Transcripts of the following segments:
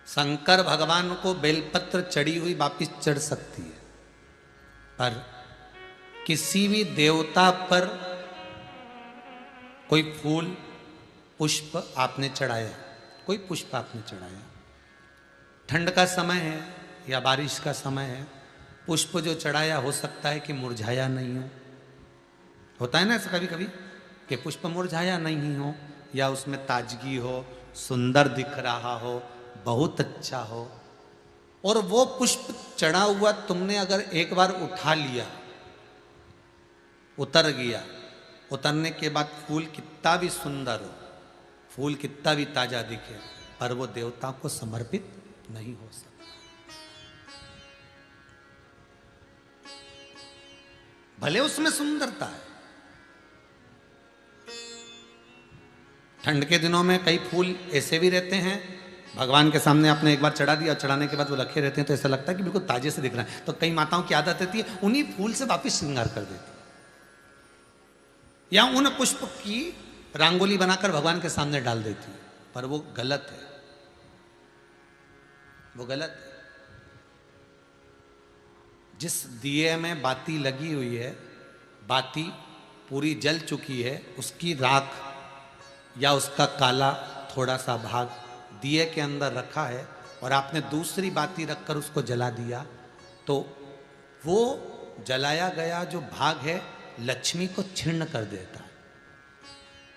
शंकर भगवान को बेलपत्र चढ़ी हुई वापिस चढ़ सकती है, पर किसी भी देवता पर कोई फूल पुष्प आपने चढ़ाया, कोई पुष्प आपने चढ़ाया, ठंड का समय है या बारिश का समय है, पुष्प जो चढ़ाया हो सकता है कि मुरझाया नहीं हो। होता है ना ऐसा कभी कभी कि पुष्प मुरझाया नहीं हो, या उसमें ताजगी हो, सुंदर दिख रहा हो, बहुत अच्छा हो। और वो पुष्प चढ़ा हुआ तुमने अगर एक बार उठा लिया, उतर गया, उतरने के बाद फूल कितना भी सुंदर हो, फूल कितना भी ताजा दिखे, पर वो देवता को समर्पित नहीं हो सकता। भले उसमें सुंदरता है। ठंड के दिनों में कई फूल ऐसे भी रहते हैं, भगवान के सामने आपने एक बार चढ़ा दिया, चढ़ाने के बाद वो रखे रहते हैं तो ऐसा लगता है कि बिल्कुल ताजे से दिख रहा है। तो कई माताओं की आदत रहती है उन्हीं फूल से वापस श्रृंगार कर देती है, या उन पुष्प की रंगोली बनाकर भगवान के सामने डाल देती है, पर वो गलत है, वो गलत है। जिस दिए में बाती लगी हुई है, बाती पूरी जल चुकी है, उसकी राख या उसका काला थोड़ा सा भाग दिए के अंदर रखा है और आपने दूसरी बाती रखकर उसको जला दिया, तो वो जलाया गया जो भाग है लक्ष्मी को छीर्ण कर देता है।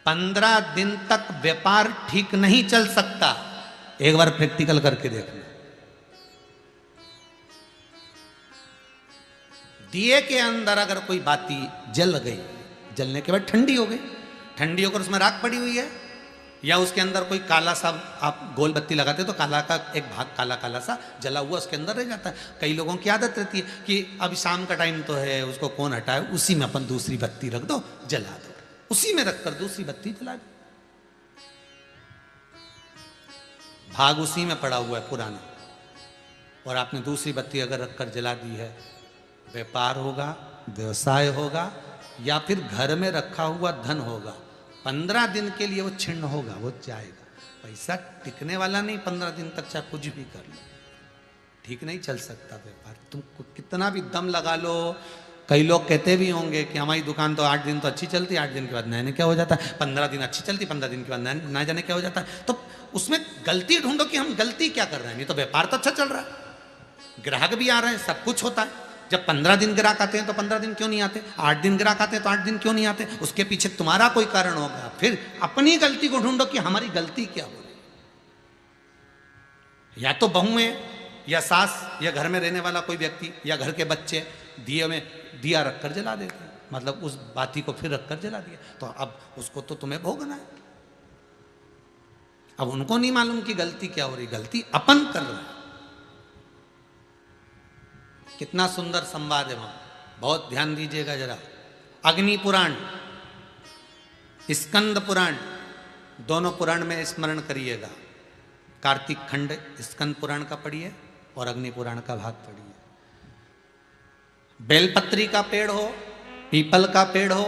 15 दिन तक व्यापार ठीक नहीं चल सकता। एक बार प्रैक्टिकल करके देखना। दिए के अंदर अगर कोई बाती जल गई, जलने के बाद ठंडी हो गई, ठंडी होकर उसमें राख पड़ी हुई है, या उसके अंदर कोई काला सा आप गोल बत्ती लगाते तो काला का एक भाग काला काला सा जला हुआ उसके अंदर रह जाता है। कई लोगों की आदत रहती है कि अब शाम का टाइम तो है, उसको कौन हटाए, उसी में अपन दूसरी बत्ती रख दो, जला दो, उसी में रखकर दूसरी बत्ती जला दो। भाग उसी में पड़ा हुआ है पुराना, और आपने दूसरी बत्ती अगर रखकर जला दी है, व्यापार होगा, व्यवसाय होगा, या फिर घर में रखा हुआ धन होगा, 15 दिन के लिए वो छिन्न होगा, वो जाएगा। पैसा टिकने वाला नहीं 15 दिन तक, चाहे कुछ भी कर लो, ठीक नहीं चल सकता व्यापार। तुम कितना भी दम लगा लो। कई लोग कहते भी होंगे कि हमारी दुकान तो 8 दिन तो अच्छी चलती, 8 दिन के बाद नए क्या हो जाता है, 15 दिन अच्छी चलती, 15 दिन के बाद नए जाने क्या हो जाता है। तो उसमें गलती ढूंढो कि हम गलती क्या कर रहे हैं। नहीं तो व्यापार तो अच्छा चल रहा है, ग्राहक भी आ रहे हैं, सब कुछ होता है। जब 15 दिन ग्राहक आते हैं तो 15 दिन क्यों नहीं आते, 8 दिन ग्राहक आते हैं तो 8 दिन क्यों नहीं आते। उसके पीछे तुम्हारा कोई कारण होगा। फिर अपनी गलती को ढूंढो कि हमारी गलती क्या हो रही। या तो बहुएं या सास या घर में रहने वाला कोई व्यक्ति या घर के बच्चे दिए में दिया रखकर जला देते हैं, मतलब उस बाती को फिर रखकर जला दिया, तो अब उसको तो तुम्हें भोगना है। अब उनको नहीं मालूम कि गलती क्या हो रही, गलती अपन कर रहे हैं। कितना सुंदर संवाद है वहां, बहुत ध्यान दीजिएगा जरा। अग्नि पुराण, स्कंद पुराण, दोनों पुराण में स्मरण करिएगा। कार्तिक खंड स्कंद पुराण का पढ़िए और अग्नि पुराण का भाग पढ़िए। बेलपत्री का पेड़ हो, पीपल का पेड़ हो,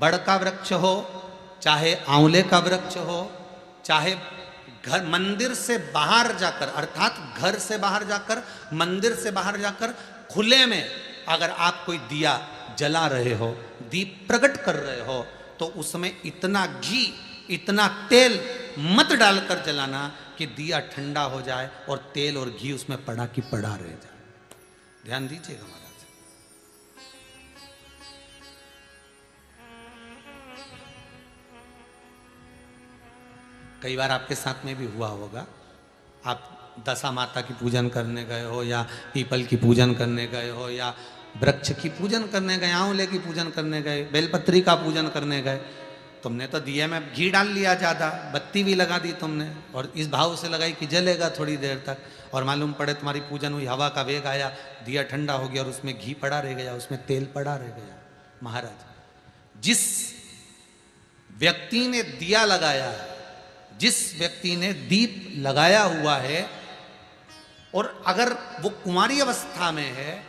बड़ का वृक्ष हो, चाहे आंवले का वृक्ष हो, चाहे घर मंदिर से बाहर जाकर, अर्थात घर से बाहर जाकर, मंदिर से बाहर जाकर खुले में अगर आप कोई दिया जला रहे हो, दीप प्रकट कर रहे हो, तो उसमें इतना घी इतना तेल मत डालकर जलाना कि दिया ठंडा हो जाए और तेल और घी उसमें पड़ा की पड़ा रह जाए। ध्यान दीजिएगा महाराज। कई बार आपके साथ में भी हुआ होगा, आप दशा माता की पूजन करने गए हो, या पीपल की पूजन करने गए हो, या वृक्ष की पूजन करने गए, आंवले की पूजन करने गए, बेलपत्री का पूजन करने गए। तुमने तो दिए में घी डाल लिया ज़्यादा, बत्ती भी लगा दी तुमने, और इस भाव से लगाई कि जलेगा थोड़ी देर तक, और मालूम पड़े तुम्हारी पूजन हुई, हवा का वेग आया, दिया ठंडा हो गया और उसमें घी पड़ा रह गया, उसमें तेल पड़ा रह गया। महाराज, जिस व्यक्ति ने दिया लगाया है, जिस व्यक्ति ने दीप लगाया हुआ है, और अगर वो कुंवारी अवस्था में है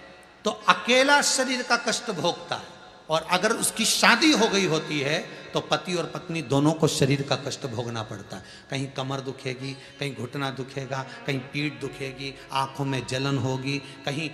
तो अकेला शरीर का कष्ट भोगता है, और अगर उसकी शादी हो गई होती है तो पति और पत्नी दोनों को शरीर का कष्ट भोगना पड़ता है। कहीं कमर दुखेगी, कहीं घुटना दुखेगा, कहीं पीठ दुखेगी, आंखों में जलन होगी, कहीं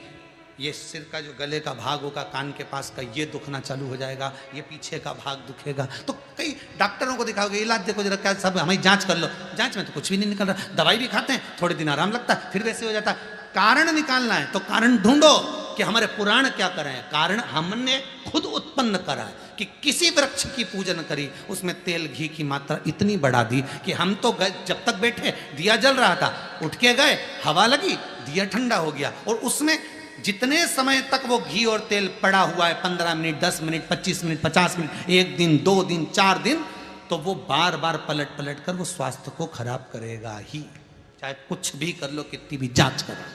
ये सिर का जो गले का भाग होगा, कान के पास का ये दुखना चालू हो जाएगा, ये पीछे का भाग दुखेगा। तो कई डॉक्टरों को दिखाओगे, इलाज देखो जरा क्या, सब हमें जांच कर लो, जांच में तो कुछ भी नहीं निकल रहा, दवाई भी खाते हैं, थोड़े दिन आराम लगता है, फिर वैसे हो जाता है। कारण निकालना है तो कारण ढूंढो कि हमारे पुराण क्या कर रहे हैं। कारण हमने खुद उत्पन्न करा है कि किसी वृक्ष की पूजन करी, उसमें तेल घी की मात्रा इतनी बढ़ा दी कि हम तो जब तक बैठे दिया जल रहा था, उठ के गए, हवा लगी, दिया ठंडा हो गया, और उसमें जितने समय तक वो घी और तेल पड़ा हुआ है, 15 मिनट, 10 मिनट, 25 मिनट, 50 मिनट, 1 दिन, 2 दिन, 4 दिन, तो वो बार बार पलट पलट कर वो स्वास्थ्य को खराब करेगा ही, चाहे कुछ भी कर लो, कितनी भी जांच करो,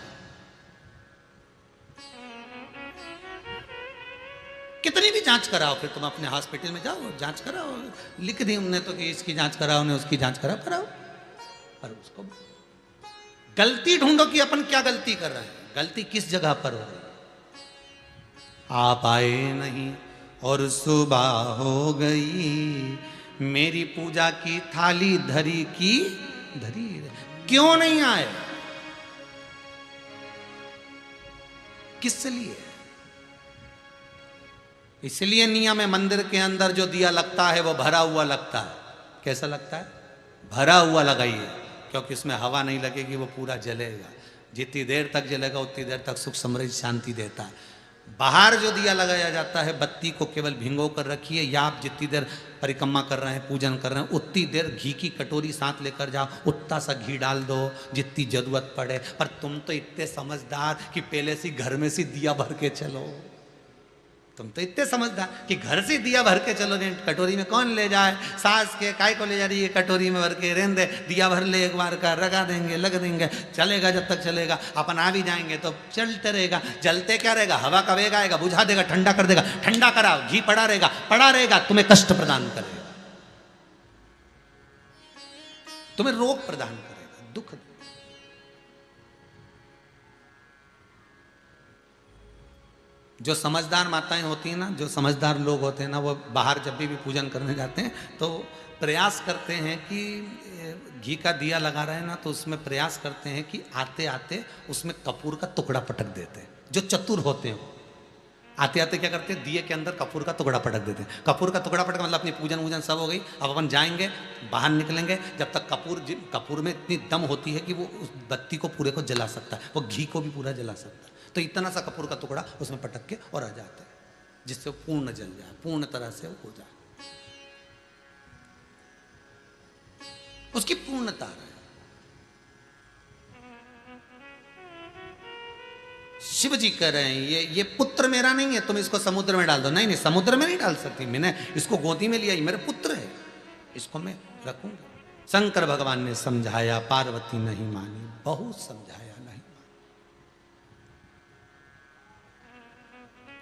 कितनी भी जांच कराओ। फिर तुम अपने हॉस्पिटल में जाओ, जांच कराओ, लिख दी हमने तो कि इसकी जांच कराओ, ने उसकी जांच कराओ, पर उसको गलती ढूंढो कि अपन क्या गलती कर रहे हैं, गलती किस जगह पर हो रही है। आप आए नहीं और सुबह हो गई, मेरी पूजा की थाली धरी की धरी, क्यों नहीं आए, किस लिए? इसलिए नियम है, मंदिर के अंदर जो दिया लगता है वो भरा हुआ लगता है। कैसा लगता है? भरा हुआ लगाइए, क्योंकि इसमें हवा नहीं लगेगी, वो पूरा जलेगा। जितनी देर तक जलेगा उतनी देर तक सुख समृद्धि शांति देता है। बाहर जो दिया लगाया जाता है, बत्ती को केवल भिंगो कर रखिए, या आप जितनी देर परिक्रमा कर रहे हैं, पूजन कर रहे हैं, उतनी देर घी की कटोरी साथ लेकर जाओ, उतना सा घी डाल दो जितनी जरूरत पड़े। पर तुम तो इतने समझदार कि पहले से घर में से दिया भर के चलो, तुम तो इतने समझदार कि घर से दिया भर के चलो, कटोरी में कौन ले जाए, सास के काय को ले जा रही है, कटोरी में भर के रहने दे, दिया भर ले एक बार का, लगा देंगे, लग देंगे, चलेगा जब तक चलेगा, अपन आ भी जाएंगे तो चलते रहेगा। जलते क्या रहेगा, हवा का वेग आएगा, बुझा देगा, ठंडा कर देगा, ठंडा कराओ, घी पड़ा रहेगा, तुम्हें कष्ट प्रदान करेगा, तुम्हें रोग प्रदान करेगा, दुख। जो समझदार माताएं होती हैं ना, जो समझदार लोग होते हैं ना, वो बाहर जब भी पूजन करने जाते हैं तो प्रयास करते हैं कि घी का दिया लगा रहे हैं ना, तो उसमें प्रयास करते हैं कि आते आते उसमें कपूर का टुकड़ा पटक देते हैं। जो चतुर होते हैं आते आते क्या करते हैं, दिए के अंदर कपूर का टुकड़ा पटक देते हैं। कपूर का टुकड़ा पटक मतलब अपनी पूजन वूजन सब हो गई, अब अपन जाएंगे, बाहर निकलेंगे, जब तक कपूर में इतनी दम होती है कि वो उस बत्ती को पूरे को जला सकता है, वो घी को भी पूरा जला सकता है। तो इतना सा कपूर का टुकड़ा उसमें पटक के और आ जाता है, जिससे वो पूर्ण जल जाए, पूर्ण तरह से वो हो जाए, उसकी पूर्णता है। शिव जी कह रहे हैं ये पुत्र मेरा नहीं है, तुम इसको समुद्र में डाल दो। नहीं, समुद्र में नहीं डाल सकती, मैंने इसको गोदी में लिया, मेरे पुत्र है, इसको मैं रखूंगा। शंकर भगवान ने समझाया, पार्वती नहीं मानी, बहुत समझाया,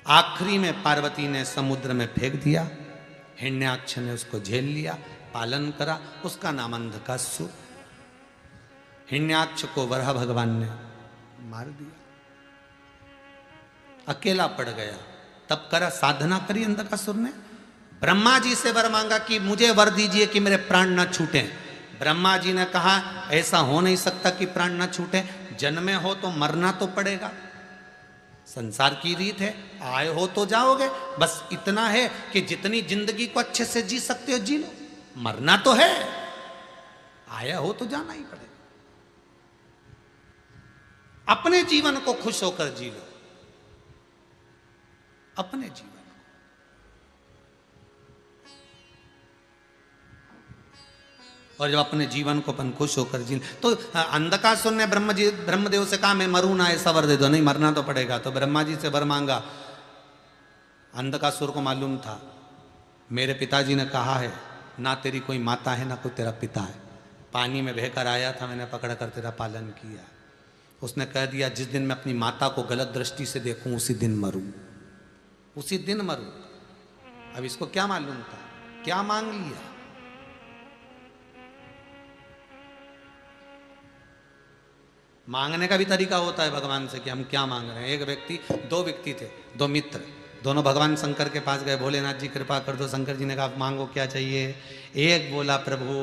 आखिरी में पार्वती ने समुद्र में फेंक दिया, हिरण्याक्ष ने उसको झेल लिया, पालन करा, उसका नाम अंधकासुर। हिरण्याक्ष को वराह भगवान ने मार दिया, अकेला पड़ गया। तब करा, साधना करी अंधकासुर ने, ब्रह्मा जी से वर मांगा कि मुझे वर दीजिए कि मेरे प्राण न छूटे। ब्रह्मा जी ने कहा ऐसा हो नहीं सकता कि प्राण न छूटे, जन्मे हो तो मरना तो पड़ेगा, संसार की रीत है, आए हो तो जाओगे, बस इतना है कि जितनी जिंदगी को अच्छे से जी सकते हो जी लो, मरना तो है, आया हो तो जाना ही पड़ेगा। अपने जीवन को खुश होकर जी लो, अपने जीवन को। और जब अपने जीवन को अपन खुश होकर जी, तो अंधकासुर ने ब्रह्मदेव से कहा मैं मरूं ना, ऐसा वर दे दो। नहीं, मरना तो पड़ेगा। तो ब्रह्मा जी से वर मांगा। अंधकासुर को मालूम था मेरे पिताजी ने कहा है ना तेरी कोई माता है ना कोई तेरा पिता है, पानी में बहकर आया था, मैंने पकड़ कर तेरा पालन किया। उसने कह दिया जिस दिन मैं अपनी माता को गलत दृष्टि से देखूं उसी दिन मरूं, उसी दिन मरूं। अब इसको क्या मालूम था, क्या मांग लिया। मांगने का भी तरीका होता है भगवान से कि हम क्या मांग रहे हैं। एक व्यक्ति, दो व्यक्ति थे, दो मित्र, दोनों भगवान शंकर के पास गए, भोलेनाथ जी कृपा कर दो। शंकर जी ने कहा मांगो क्या चाहिए। एक बोला प्रभु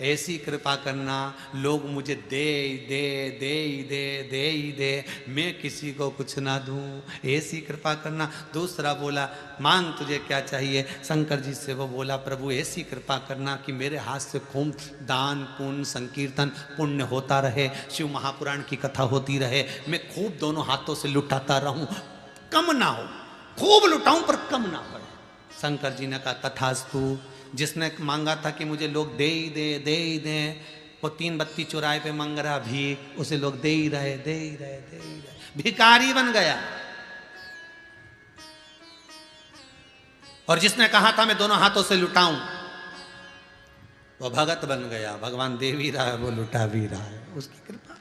ऐसी कृपा करना लोग मुझे दे दे दे दे दे दे, मैं किसी को कुछ ना दूं, ऐसी कृपा करना। दूसरा बोला मांग तुझे क्या चाहिए। शंकर जी से वो बोला प्रभु ऐसी कृपा करना कि मेरे हाथ से खूब दान पुण्य संकीर्तन पुण्य होता रहे, शिव महापुराण की कथा होती रहे, मैं खूब दोनों हाथों से लुटाता रहूं, कम ना हो, खूब लुटाऊं पर कम ना पड़े। शंकर जी ने कहा तथास्तु। जिसने मांगा था कि मुझे लोग दे ही दे दे ही दे, वो 3 बत्ती चौराहे पे मांग रहा भीख, उसे लोग दे ही रहे दे ही रहे दे ही रहे, भिखारी बन गया। और जिसने कहा था मैं दोनों हाथों से लुटाऊं, वो भगत बन गया। भगवान दे भी रहा है, वो लुटा भी रहा है, उसकी कृपा।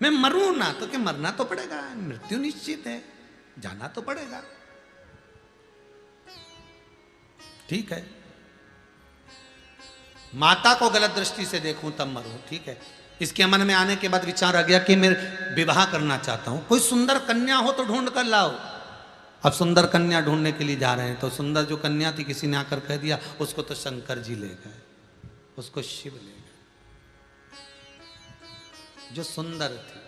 मैं मरूं ना तो क्या, मरना तो पड़ेगा, मृत्यु निश्चित है, जाना तो पड़ेगा, ठीक है। माता को गलत दृष्टि से देखूं तब मरूं, ठीक है। इसके मन में आने के बाद विचार आ गया कि मैं विवाह करना चाहता हूं, कोई सुंदर कन्या हो तो ढूंढ कर लाओ। अब सुंदर कन्या ढूंढने के लिए जा रहे हैं, तो सुंदर जो कन्या थी किसी ने आकर कह दिया उसको तो शंकर जी ले गए, उसको शिव ले गए। जो सुंदर थी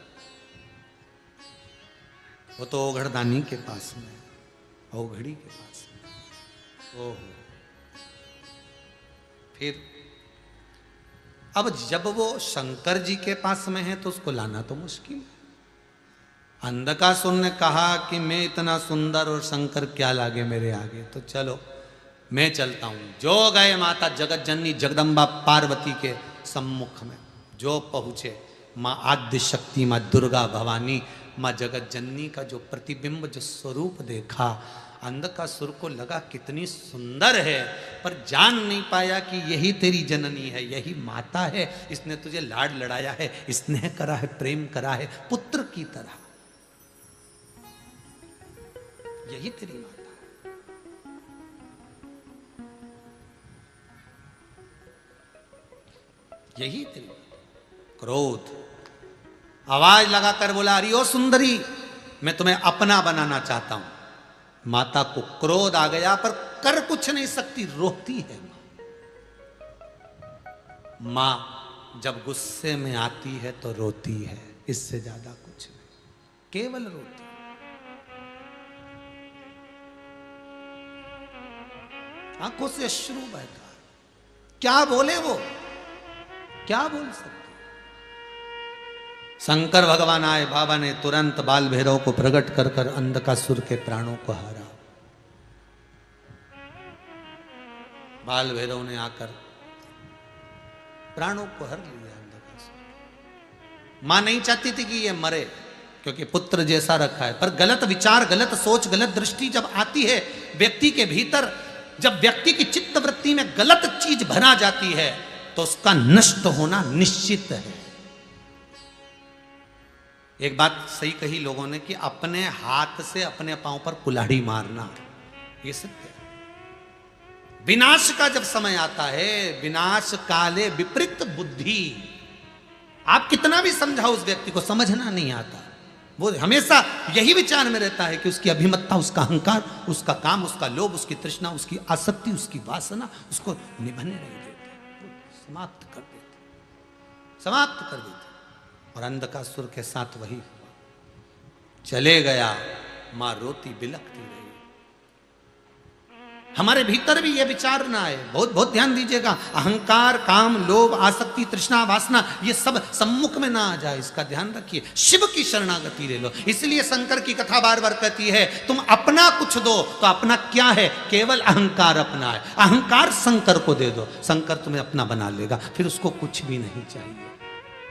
वो तो ओघड़दानी के पास में, ओघड़ी के पास में। ओहो, फिर अब जब वो शंकर जी के पास में है तो उसको लाना तो मुश्किल है। अंधकासुर ने कहा कि मैं इतना सुंदर और शंकर क्या लागे मेरे आगे, तो चलो मैं चलता हूं। जो गए माता जगत जननी जगदम्बा पार्वती के सम्मुख में, जो पहुंचे माँ आद्य शक्ति, माँ दुर्गा भवानी, माँ जगत जननी का जो प्रतिबिंब, जो स्वरूप देखा, अंधकासुर को लगा कितनी सुंदर है, पर जान नहीं पाया कि यही तेरी जननी है, यही माता है, इसने तुझे लाड लड़ाया है, स्नेह करा है, प्रेम करा है पुत्र की तरह, यही तेरी माता है। यही तेरी माता। क्रोध आवाज लगाकर बोला अरे ओ सुंदरी, मैं तुम्हें अपना बनाना चाहता हूं। माता को क्रोध आ गया पर कर कुछ नहीं सकती, रोती है मां। जब गुस्से में आती है तो रोती है, इससे ज्यादा कुछ नहीं, केवल रोती। आंखों से अश्रु बहता, क्या बोले वो, क्या बोल सकते। शंकर भगवान आए, बाबा ने तुरंत बाल भैरव को प्रकट कर कर अंधकासुर के प्राणों को हारा। बाल भैरव ने आकर प्राणों को हर लिया अंधकासुर। मां नहीं चाहती थी कि ये मरे, क्योंकि पुत्र जैसा रखा है, पर गलत विचार, गलत सोच, गलत दृष्टि जब आती है व्यक्ति के भीतर, जब व्यक्ति की चित्त वृत्ति में गलत चीज भरा जाती है तो उसका नष्ट होना निश्चित है। एक बात सही कही लोगों ने कि अपने हाथ से अपने पांव पर कुल्हाड़ी मारना, ये सत्य है। विनाश का जब समय आता है, विनाश काले विपरीत बुद्धि, आप कितना भी समझाओ उस व्यक्ति को, समझना नहीं आता। वो हमेशा यही विचार में रहता है कि उसकी अभिमत्ता, उसका अहंकार, उसका काम, उसका लोभ, उसकी तृष्णा, उसकी आसक्ति, उसकी वासना उसको निभने नहीं देते, समाप्त कर देते, समाप्त कर देते। और अंधकासुर के साथ वही हुआ, चले गया, मां रोती बिलखती रही। हमारे भीतर भी ये विचार ना आए, बहुत बहुत ध्यान दीजिएगा। अहंकार, काम, लोभ, आसक्ति, तृष्णा, वासना, ये सब सम्मुख में ना आ जाए, इसका ध्यान रखिए। शिव की शरणागति ले लो। इसलिए शंकर की कथा बार बार कहती है तुम अपना कुछ दो, तो अपना क्या है, केवल अहंकार अपना है। अहंकार शंकर को दे दो, शंकर तुम्हें अपना बना लेगा, फिर उसको कुछ भी नहीं चाहिए,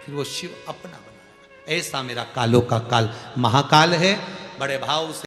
फिर वो शिव अपना बनाएगा। ऐसा मेरा कालों का काल महाकाल है। बड़े भाव से